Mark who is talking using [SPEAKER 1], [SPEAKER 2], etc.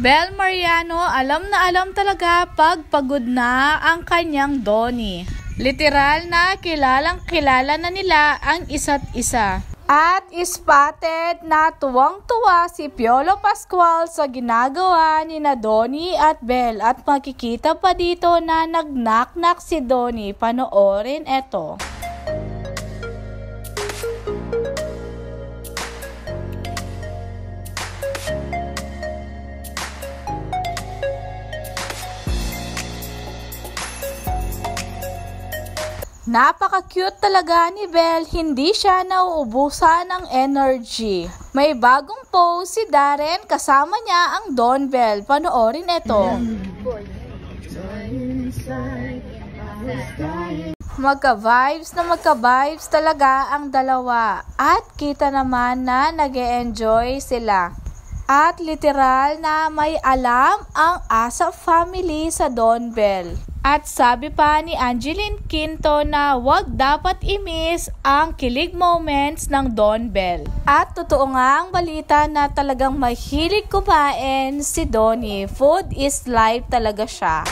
[SPEAKER 1] Bel Mariano, alam na alam talaga pag pagod na ang kanyang Donnie. Literal na kilalang kilala na nila ang isa't isa. At spotted na tuwang-tuwa si Piolo Pascual sa ginagawa ni na Donnie at Bel at makikita pa dito na nag-knock-knock si Donnie. Panoorin eto. Napaka-cute talaga ni Bel, hindi siya nauubusan ng energy. May bagong pose si Darren, kasama niya ang Don Bell. Panoorin ito. Magka-vibes talaga ang dalawa. At kita naman na nag-e-enjoy sila. At literal na may alam ang ASAP family sa Don Bell. At sabi pa ni Angeline Quinto na wag dapat i-miss ang kilig moments ng Don Bell. At totoo nga ang balita na talagang mahilig kumain si Donnie. Food is life talaga siya.